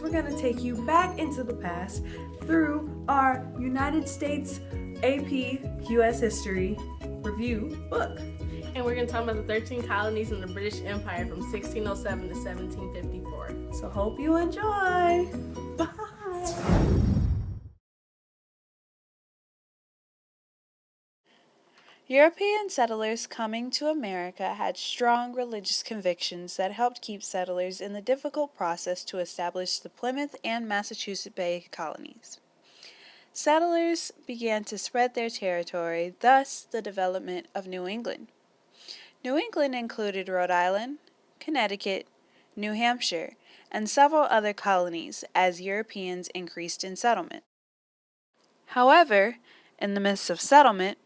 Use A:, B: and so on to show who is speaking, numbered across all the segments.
A: we're going to take you back into the past through our United States AP US History Review book.
B: And we're going to talk about the 13 colonies in the British Empire from 1607 to 1754.
A: So hope you enjoy. Bye.
C: European settlers coming to America had strong religious convictions that helped keep settlers in the difficult process to establish the Plymouth and Massachusetts Bay colonies. Settlers began to spread their territory, thus the development of New England. New England included Rhode Island, Connecticut, New Hampshire, and several other colonies as Europeans increased in settlement. However, in the midst of settlement,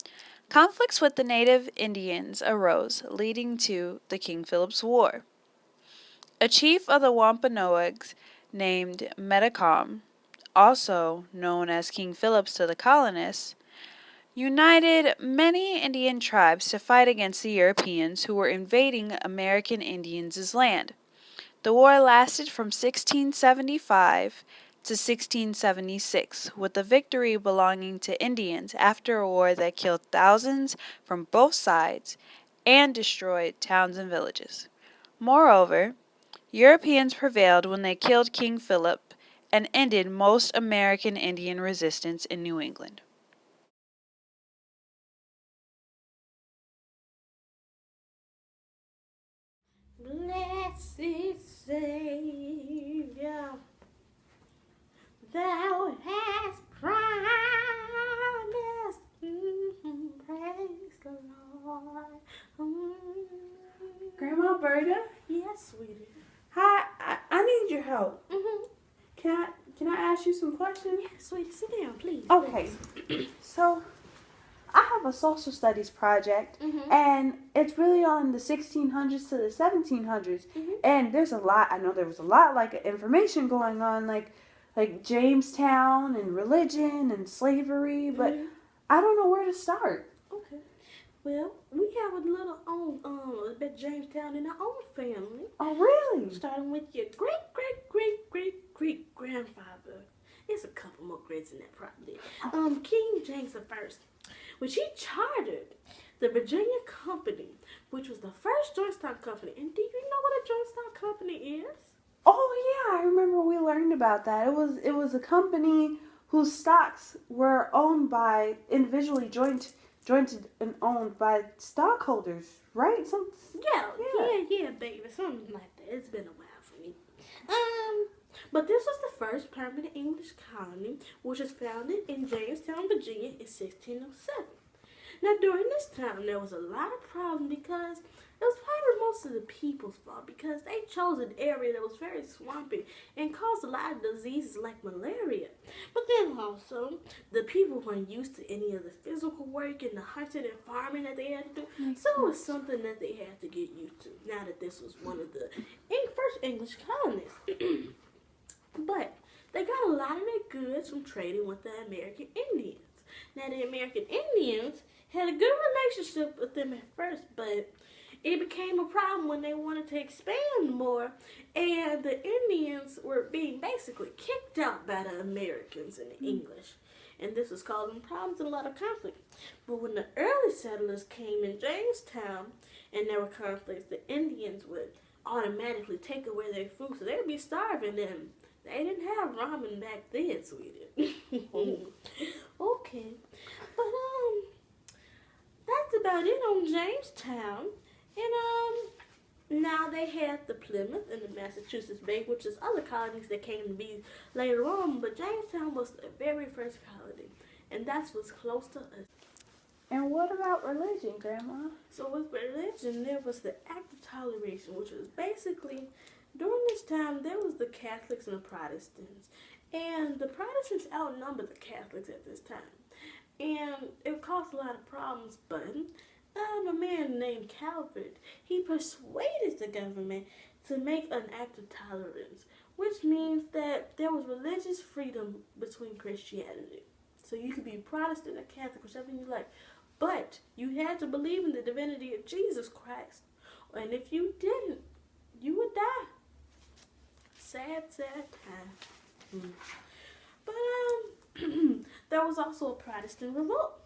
C: conflicts with the native Indians arose, leading to the King Philip's War. A chief of the Wampanoags named Metacom, also known as King Philip's to the colonists, united many Indian tribes to fight against the Europeans who were invading American Indians' land. The war lasted from 1675 to 1676, with the victory belonging to Indians after a war that killed thousands from both sides and destroyed towns and villages. Moreover, Europeans prevailed when they killed King Philip and ended most American Indian resistance in New England.
B: Blessed Savior, thou hast promised, praise the Lord.
A: Grandma Berta?
B: Yes, sweetie.
A: Hi, I need your help.
B: Mm-hmm.
A: Can I ask you some questions?
B: Yeah, sweetie, sit down, please.
A: Okay. So, I have a social studies project, and it's really on the 1600s to the 1700s. And there's a lot. I know there was a lot like information going on, like Jamestown and religion and slavery, but I don't know where to start.
B: Okay. Well, we have a little own bit Jamestown in our own family.
A: Oh, really?
B: Starting with your great grandfather. There's a couple more greats in that probably. King James I, which he chartered the Virginia Company, which was the first Johnstown company. And do you know what a Johnstown company is?
A: Oh yeah, I remember we learned about that. It was a company whose stocks were owned by individually jointed and owned by stockholders, right?
B: Yeah, baby, something like that. It's been a while for me. But this was the first permanent English colony, which was founded in Jamestown, Virginia in 1607. Now, during this time, there was a lot of problems because it was probably most of the people's fault because they chose an area that was very swampy and caused a lot of diseases like malaria. But then also, the people weren't used to any of the physical work and the hunting and farming that they had to do. So it was something that they had to get used to now that this was one of the first English colonies. But they got a lot of their goods from trading with the American Indians. Now, the American Indians had a good relationship with them at first, but it became a problem when they wanted to expand more, and the Indians were being basically kicked out by the Americans and the English. And this was causing problems and a lot of conflict. But when the early settlers came in Jamestown and there were conflicts, the Indians would automatically take away their food, so they'd be starving, and they didn't have ramen back then, sweetie. Okay. But, that's about it on Jamestown. And, now they had the Plymouth and the Massachusetts Bay, which is other colonies that came to be later on, but Jamestown was the very first colony, and that's what's close to us.
A: And what about religion, Grandma?
B: So with religion, there was the Act of Toleration, which was basically, during this time, there was the Catholics and the Protestants. And the Protestants outnumbered the Catholics at this time. And it caused a lot of problems, but a man named Calvert, he persuaded the government to make an act of tolerance, which means that there was religious freedom between Christianity. So you could be Protestant or Catholic, whichever you like. But you had to believe in the divinity of Jesus Christ. And if you didn't, you would die. Sad, sad time. But there was also a Protestant revolt.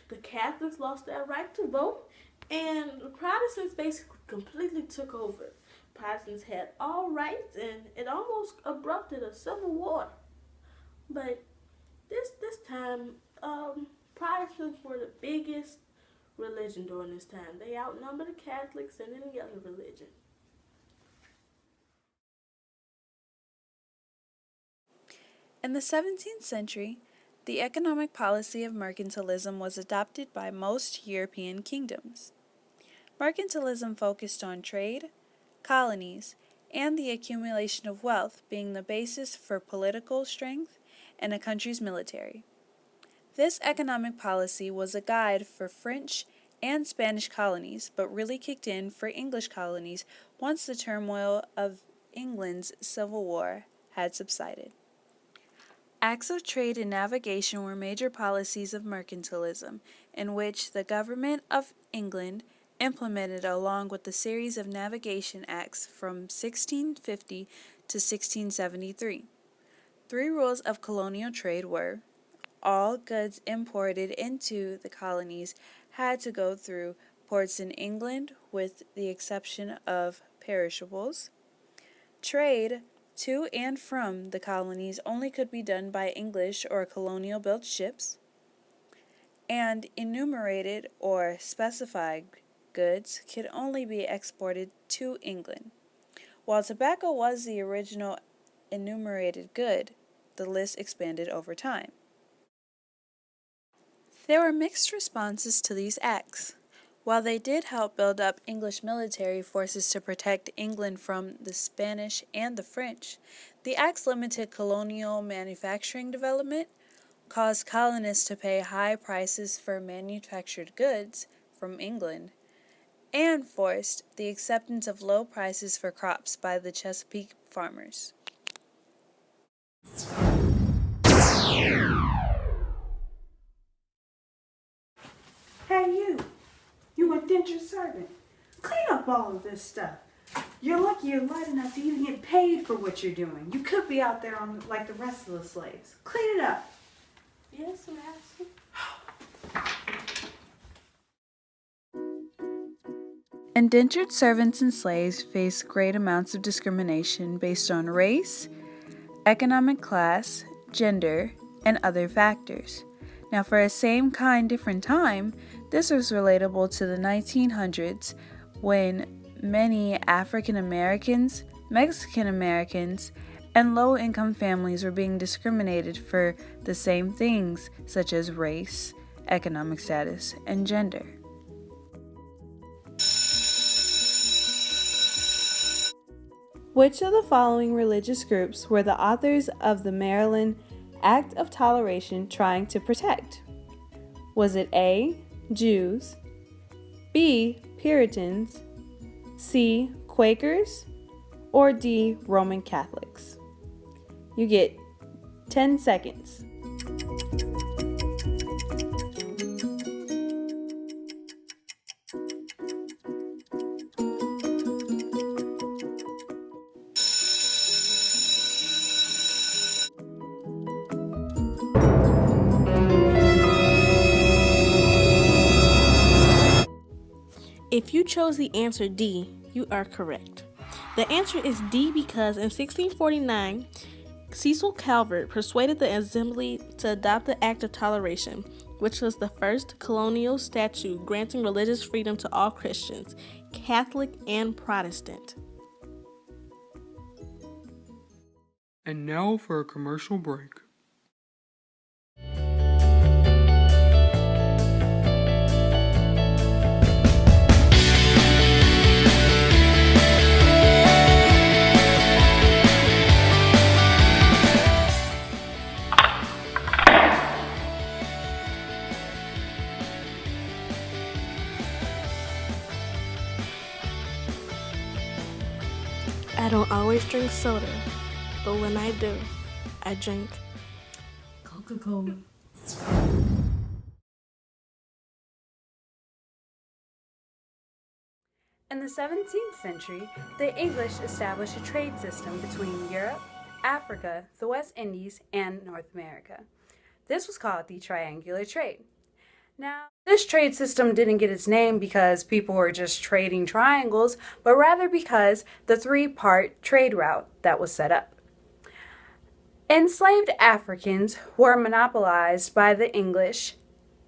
B: The Catholics lost their right to vote, and the Protestants basically completely took over. Protestants had all rights, and it almost abrupted a civil war. But this time, Protestants were the biggest religion during this time. They outnumbered the Catholics and any other religion.
C: In the 17th century, the economic policy of mercantilism was adopted by most European kingdoms. Mercantilism focused on trade, colonies, and the accumulation of wealth being the basis for political strength and a country's military. This economic policy was a guide for French and Spanish colonies, but really kicked in for English colonies once the turmoil of England's Civil War had subsided. Acts of trade and navigation were major policies of mercantilism, in which the government of England implemented along with the series of navigation acts from 1650 to 1673. Three rules of colonial trade were: all goods imported into the colonies had to go through ports in England with the exception of perishables. Trade to and from the colonies only could be done by English or colonial-built ships, and enumerated or specified goods could only be exported to England. While tobacco was the original enumerated good, the list expanded over time. There were mixed responses to these acts. While they did help build up English military forces to protect England from the Spanish and the French, the acts limited colonial manufacturing development, caused colonists to pay high prices for manufactured goods from England, and forced the acceptance of low prices for crops by the Chesapeake farmers.
A: Hey, you indentured servant, clean up all of this stuff. You're lucky you're light enough to even get paid for what you're doing. You could be out there on like the rest of the slaves. Clean it up.
B: Yes, Master.
C: Indentured servants and slaves faced great amounts of discrimination based on race, economic class, gender, and other factors. Now, for a same kind, different time, this was relatable to the 1900s when many African Americans, Mexican Americans, and low-income families were being discriminated for the same things such as race, economic status, and gender. Which of the following religious groups were the authors of the Maryland Act of Toleration trying to protect? Was it A, Jews, B, Puritans, C, Quakers, or D, Roman Catholics? You get 10 seconds.
B: If you chose the answer D, you are correct. The answer is D because in 1649, Cecil Calvert persuaded the Assembly to adopt the Act of Toleration, which was the first colonial statute granting religious freedom to all Christians, Catholic and Protestant.
D: And now for a commercial break.
B: I don't always drink soda, but when I do, I drink
A: Coca-Cola.
C: In the 17th century, the English established a trade system between Europe, Africa, the West Indies, and North America. This was called the triangular trade. Now, this trade system didn't get its name because people were just trading triangles, but rather because the three-part trade route that was set up. Enslaved Africans were monopolized by the English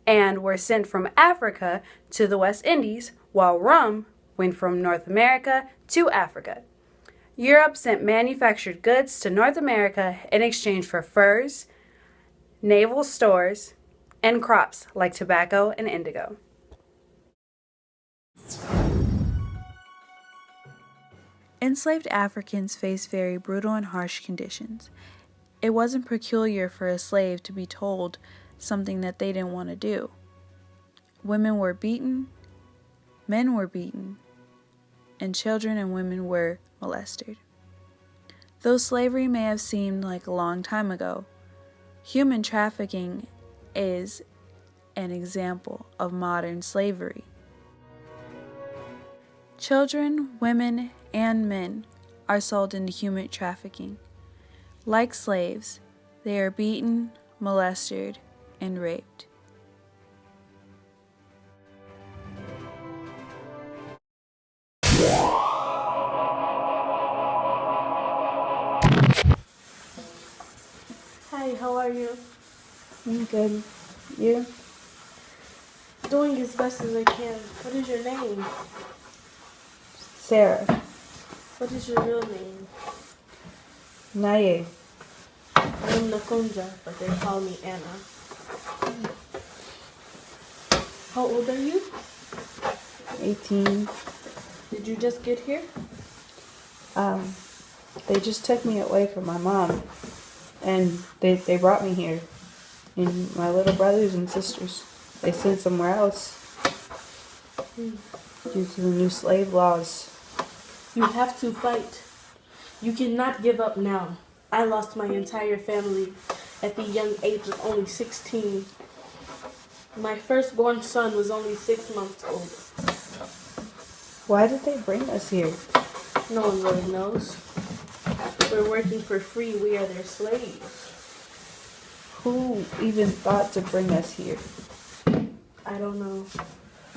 C: and were sent from Africa to the West Indies, while rum went from North America to Africa. Europe sent manufactured goods to North America in exchange for furs, naval stores, and crops like tobacco and indigo. Enslaved Africans faced very brutal and harsh conditions. It wasn't peculiar for a slave to be told something that they didn't want to do. Women were beaten, men were beaten, and children and women were molested. Though slavery may have seemed like a long time ago, human trafficking is an example of modern slavery. Children, women, and men are sold into human trafficking. Like slaves, they are beaten, molested, and raped.
B: Hi, how are you?
A: I'm good. You?
B: Doing as best as I can. What is your name?
A: Sarah.
B: What is your real name?
A: Naye.
B: I'm Nakunja, but they call me Anna. How old are you?
A: 18.
B: Did you just get here?
A: They just took me away from my mom. And they brought me here. And my little brothers and sisters, they sent somewhere else. Due to the new slave laws.
B: You have to fight. You cannot give up now. I lost my entire family at the young age of only 16. My firstborn son was only 6 months old.
A: Why did they bring us here?
B: No one really knows. We're working for free. We are their slaves.
A: Who even thought to bring us here?
B: I don't know.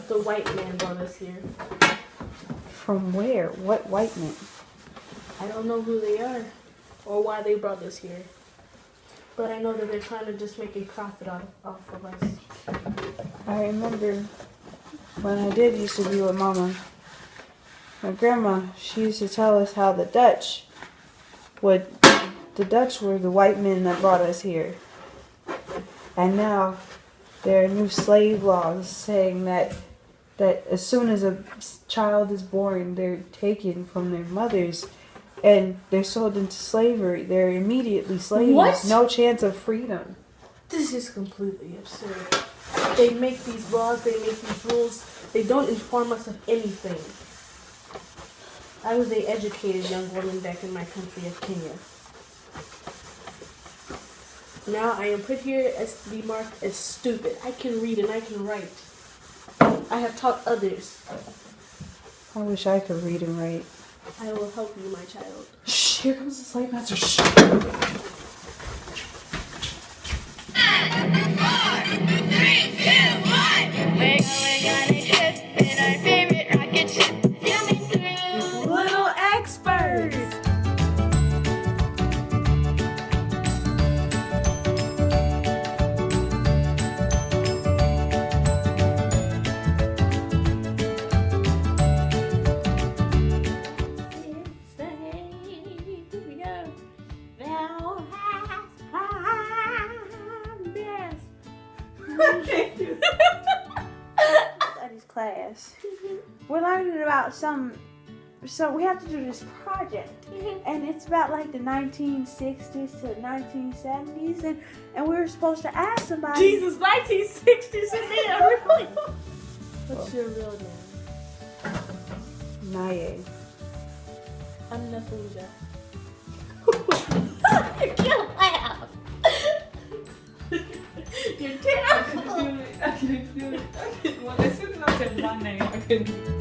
B: The white man brought us here.
A: From where? What white men?
B: I don't know who they are or why they brought us here. But I know that they're trying to just make a profit off of us.
A: I remember when I did used to be with Mama. My grandma, she used to tell us how the Dutch were the white men that brought us here. And now there are new slave laws saying that as soon as a child is born, they're taken from their mothers and they're sold into slavery. They're immediately slaves.
B: What?
A: No chance of freedom.
B: This is completely absurd. They make these laws, they make these rules. They don't inform us of anything. I was an educated young woman back in my country of Kenya. Now I am put here as to be marked as stupid. I can read and I can write. I have taught others.
A: I wish I could read and write.
B: I will help you, my child.
A: Shh, here comes the slave master. Shh.
E: 5, 4, 3, 2, 1. We're going on a trip in our favorite rocket ship. Zooming through.
C: Little experts!
A: Studies class. We're learning about so we have to do this project. And it's about like the 1960s to 1970s and we were supposed to ask somebody.
B: Jesus, 1960s in there, really? What's your real name?
A: Naye.
B: I'm Nafunja.
E: You can't laugh.
B: You're terrible.
D: I couldn't do it. Well, as soon as I said my name, I couldn't.